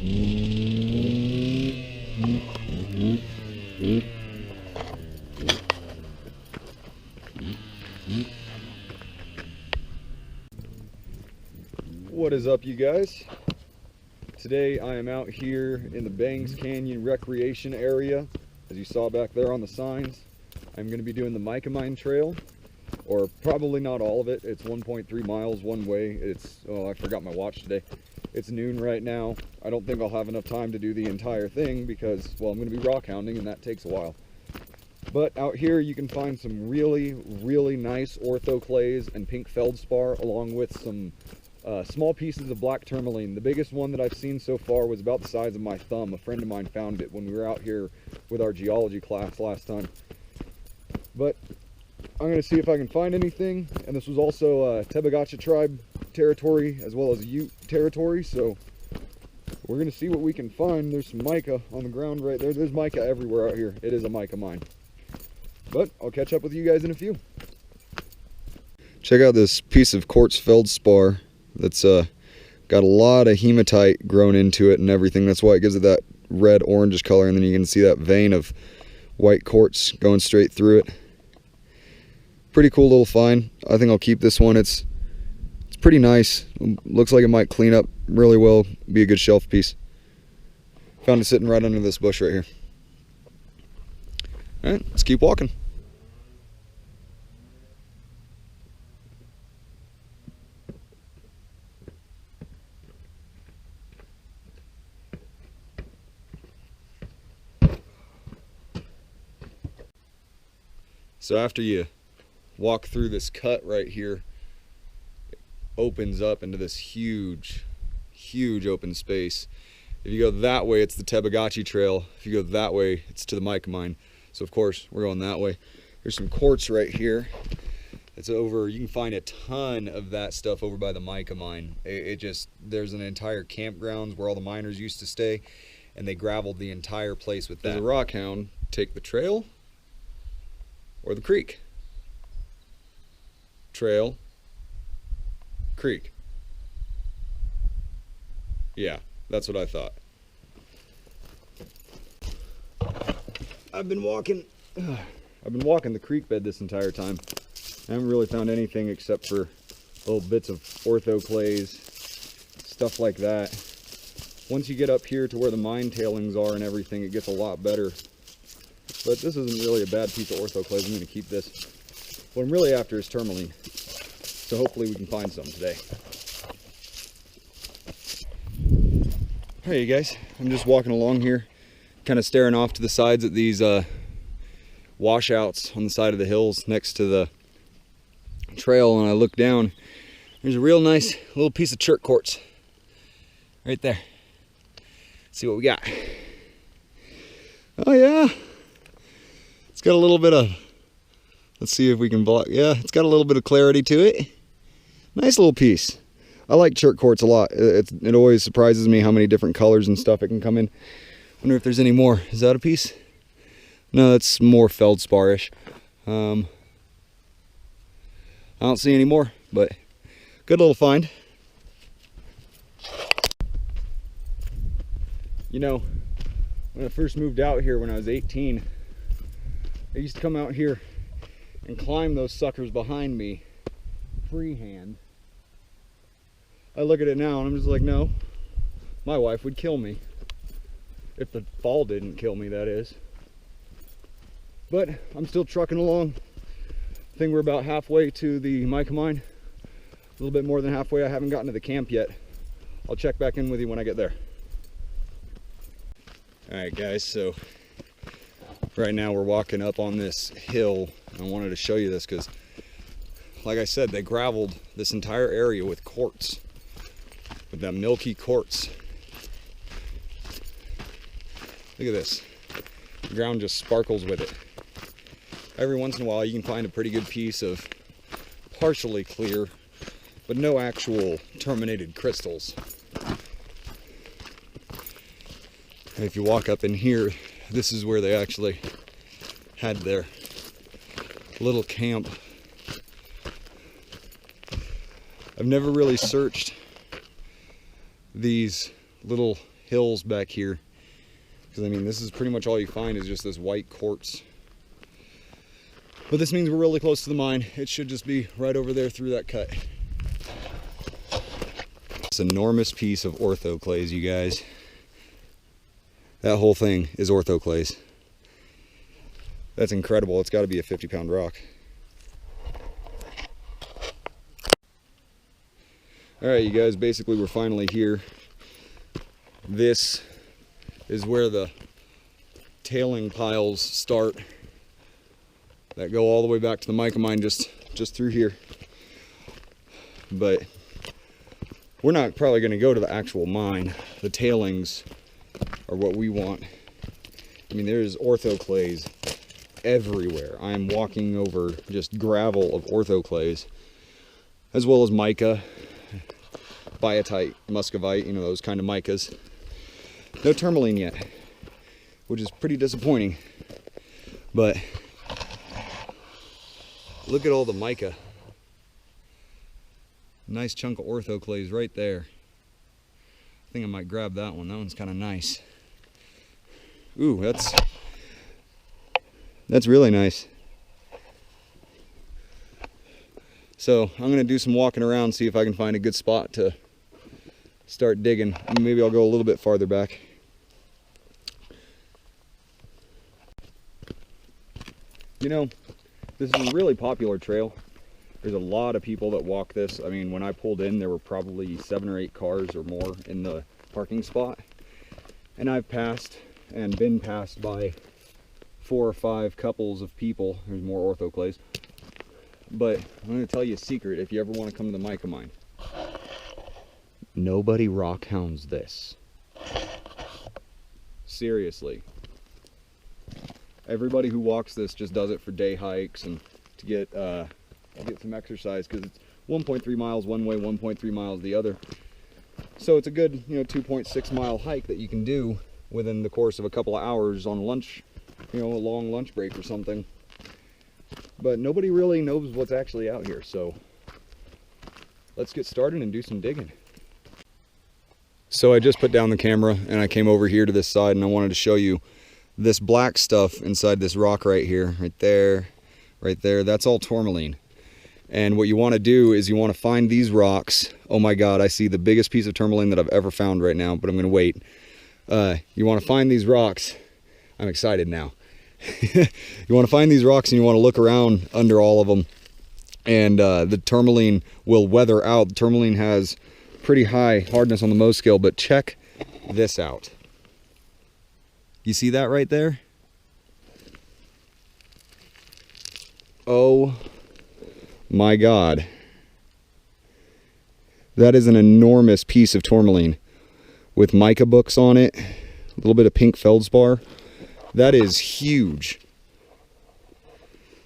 What is up, you guys? Today I am out here in the Bangs Canyon recreation area. As you saw back there on the signs, I'm going to be doing the Mica Mine trail, or probably not all of it. It's 1.3 miles one way. It's, oh, I forgot my watch today. It's noon right now. I don't think I'll have enough time to do the entire thing because, well, I'm going to be rockhounding and that takes a while. But out here you can find some really, really nice orthoclays and pink feldspar, along with some small pieces of black tourmaline. The biggest one that I've seen so far was about the size of my thumb. A friend of mine found it when we were out here with our geology class last time. But I'm going to see if I can find anything. And this was also Tebagacha tribe territory as well as Ute territory, so we're going to see what we can find. There's some mica on the ground right there. There's mica everywhere out here. It is a mica mine. But I'll catch up with you guys in a few. Check out this piece of quartz feldspar that's got a lot of hematite grown into it and everything. That's why it gives it that red orangish color, and then you can see that vein of white quartz going straight through it. Pretty cool little find. I think I'll keep this one. It's pretty nice. Looks like it might clean up really well, be a good shelf piece. Found it sitting right under this bush right here. All right, let's keep walking. So after you walk through this cut right here, it opens up into this huge, huge open space. If you go that way, it's the Tebagacha trail. If you go that way, it's to the Mica Mine. So of course, we're going that way. There's some quartz right here. It's over, you can find a ton of that stuff over by the Mica Mine. There's an entire campgrounds where all the miners used to stay, and they gravelled the entire place with that. As a rockhound, take the trail or the creek. Trail, creek. Yeah, that's what I thought. I've been walking the creek bed this entire time. I haven't really found anything except for little bits of orthoclays, stuff like that. Once you get up here to where the mine tailings are and everything, it gets a lot better. But this isn't really a bad piece of orthoclays. I'm going to keep this. What I'm really after is tourmaline. So hopefully we can find some today. Hey you guys, I'm just walking along here, kind of staring off to the sides at these washouts on the side of the hills next to the trail, and I look down. There's a real nice little piece of Chert quartz right there. Let's see what we got. Oh yeah, it's got a little bit of, let's see if we can block. Yeah, it's got a little bit of clarity to it. Nice little piece. I like Chert quartz a lot. It always surprises me how many different colors and stuff it can come in. Wonder if there's any more. Is that a piece? No, that's more feldspar-ish. I don't see any more, but good little find. You know, when I first moved out here when I was 18, I used to come out here and climb those suckers behind me freehand. I look at it now and I'm just like, no, my wife would kill me. If the fall didn't kill me, that is. But I'm still trucking along. I think we're about halfway to the Mica Mine. A little bit more than halfway. I haven't gotten to the camp yet. I'll check back in with you when I get there. All right, guys, so right now we're walking up on this hill. I wanted to show you this because, like I said, they gravelled this entire area with quartz, with that milky quartz. Look at this. The ground just sparkles with it. Every once in a while you can find a pretty good piece of partially clear, but no actual terminated crystals. And if you walk up in here, this is where they actually had their little camp. I've never really searched these little hills back here. Because I mean, this is pretty much all you find is just this white quartz. But this means we're really close to the mine. It should just be right over there through that cut. This enormous piece of orthoclase, you guys. That whole thing is orthoclase. That's incredible. It's got to be a 50-pound rock. All right, you guys, basically we're finally here. This is where the tailing piles start that go all the way back to the Mica Mine, just through here. But we're not probably going to go to the actual mine. The tailings are what we want. I mean, there's orthoclase everywhere. I am walking over just gravel of orthoclase, as well as mica, biotite, muscovite, you know, those kind of micas. No tourmaline yet, which is pretty disappointing. But look at all the mica. Nice chunk of orthoclase right there. I think I might grab that one. That one's kind of nice. Ooh, that's really nice. So I'm gonna do some walking around, see if I can find a good spot to start digging. Maybe I'll go a little bit farther back. You know, this is a really popular trail. There's a lot of people that walk this. I mean, when I pulled in, there were probably 7 or 8 cars or more in the parking spot. And I've passed and been passed by 4 or 5 couples of people. There's more orthoclase. But I'm going to tell you a secret if you ever want to come to the Mica Mine. Nobody rockhounds this. Seriously. Everybody who walks this just does it for day hikes and to get some exercise, because it's 1.3 miles one way, 1.3 miles the other. So it's a good, 2.6 mile hike that you can do within the course of a couple of hours on lunch, a long lunch break or something. But nobody really knows what's actually out here, so let's get started and do some digging. So I just put down the camera and I came over here to this side, and I wanted to show you this black stuff inside this rock right here, right there, that's all tourmaline. And what you want to do is you want to find these rocks. Oh my God, I see the biggest piece of tourmaline that I've ever found right now, but I'm going to wait. You want to find these rocks. I'm excited now. You want to find these rocks and you want to look around under all of them. And the tourmaline will weather out. The tourmaline has pretty high hardness on the Mohs scale, but check this out. You see that right there? Oh my God. That is an enormous piece of tourmaline with mica books on it, a little bit of pink feldspar. That is huge.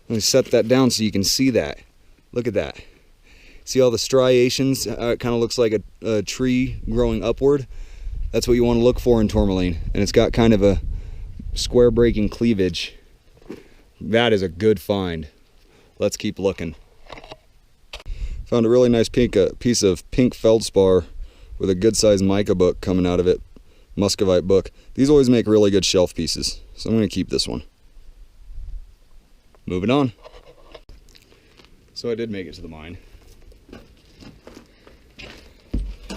Let me set that down so you can see that. Look at that. See all the striations? It kind of looks like a tree growing upward. That's what you want to look for in tourmaline. And it's got kind of a square breaking cleavage. That is a good find. Let's keep looking. Found a really nice piece of pink feldspar with a good sized mica book coming out of it. Muscovite book. These always make really good shelf pieces, so I'm going to keep this one. Moving on. So I did make it to the mine.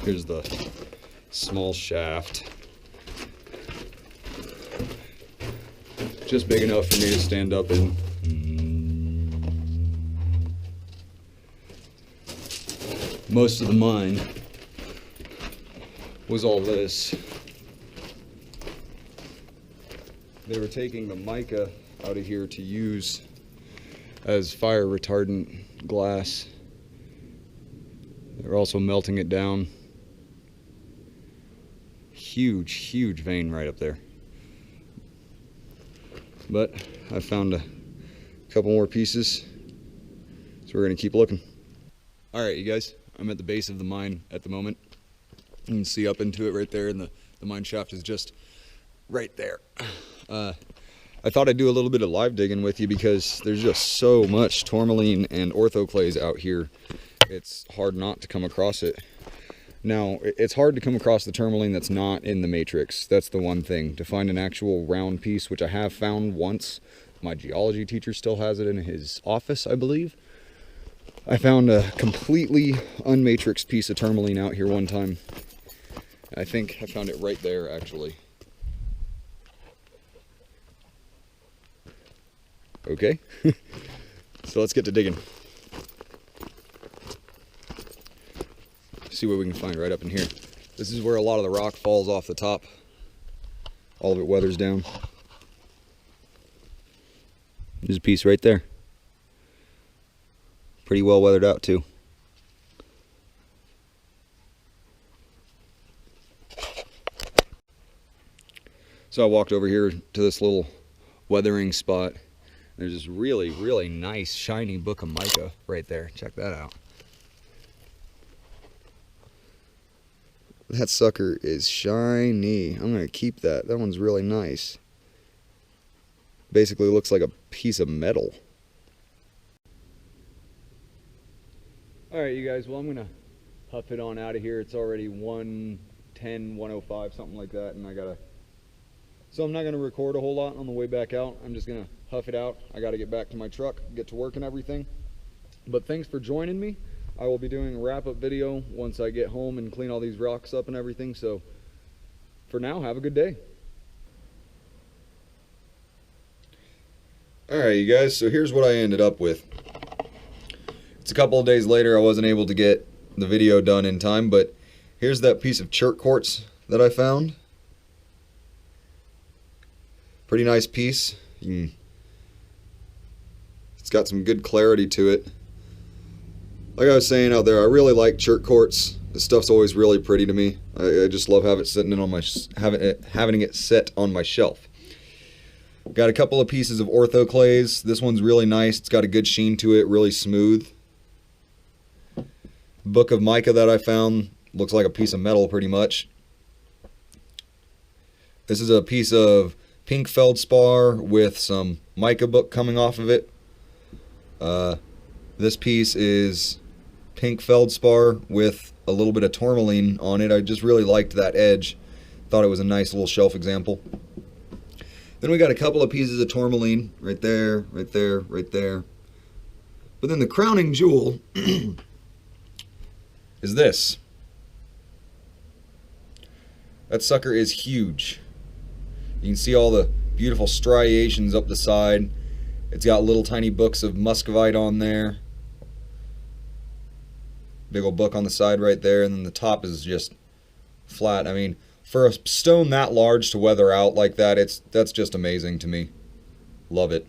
Here's the small shaft. Just big enough for me to stand up in. Most of the mine was all this. They were taking the mica out of here to use as fire retardant glass. They're also melting it down. Huge, huge vein right up there. But I found a couple more pieces, so we're gonna keep looking. All right, you guys, I'm at the base of the mine at the moment. You can see up into it right there, and the mine shaft is just right there. I thought I'd do a little bit of live digging with you because there's just so much tourmaline and orthoclase out here. It's hard not to come across it. Now, it's hard to come across the tourmaline that's not in the matrix. That's the one thing. To find an actual round piece, which I have found once. My geology teacher still has it in his office, I believe. I found a completely unmatrixed piece of tourmaline out here one time. I think I found it right there, actually. Okay, so let's get to digging. See what we can find right up in here. This is where a lot of the rock falls off the top. All of it weathers down. There's a piece right there. Pretty well weathered out too. So I walked over here to this little weathering spot. There's this really, really nice shiny book of mica right there. Check that out. That sucker is shiny. I'm gonna keep that. That one's really nice. Basically looks like a piece of metal. Alright you guys, well I'm gonna huff it on out of here. It's already 1:10, 1:05, something like that, and so I'm not gonna record a whole lot on the way back out. I'm just gonna huff it out. I gotta get back to my truck, get to work and everything. But thanks for joining me. I will be doing a wrap-up video once I get home and clean all these rocks up and everything. So for now, have a good day. Alright you guys, so here's what I ended up with. It's a couple of days later. I wasn't able to get the video done in time, but here's that piece of Chert quartz that I found. Pretty nice piece. It's got some good clarity to it. Like I was saying out there, I really like Chert quartz. This stuff's always really pretty to me. I just love having it set on my shelf. Got a couple of pieces of orthoclays. This one's really nice. It's got a good sheen to it, really smooth. Book of mica that I found looks like a piece of metal pretty much. This is a piece of pink feldspar with some mica book coming off of it. This piece is pink feldspar with a little bit of tourmaline on it. I just really liked that edge. Thought it was a nice little shelf example. Then we got a couple of pieces of tourmaline right there, right there, right there. But then the crowning jewel is this. That sucker is huge. You can see all the beautiful striations up the side. It's got little tiny books of muscovite on there. Big old book on the side right there, and then the top is just flat. I mean, for a stone that large to weather out like that, that's just amazing to me. Love it.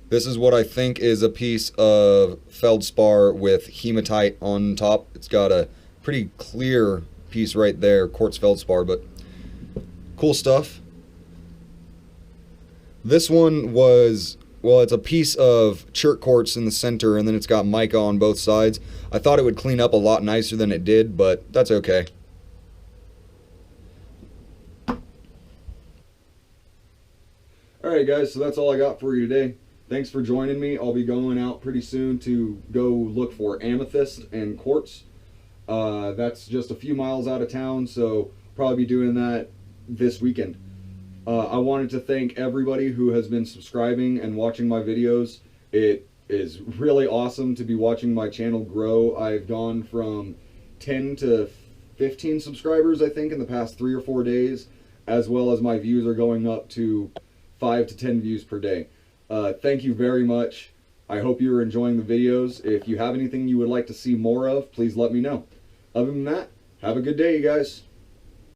This is what I think is a piece of feldspar with hematite on top. It's got a pretty clear piece right there, quartz feldspar, but cool stuff. This one was, well, it's a piece of Chert quartz in the center, and then it's got mica on both sides. I thought it would clean up a lot nicer than it did, but that's okay. Alright guys, so that's all I got for you today. Thanks for joining me. I'll be going out pretty soon to go look for amethyst and quartz. That's just a few miles out of town, so probably be doing that this weekend. I wanted to thank everybody who has been subscribing and watching my videos. It is really awesome to be watching my channel grow. I've gone from 10 to 15 subscribers, I think, in the past 3 or 4 days, as well as my views are going up to 5 to 10 views per day. Thank you very much. I hope you're enjoying the videos. If you have anything you would like to see more of, please let me know. Other than that, have a good day, you guys.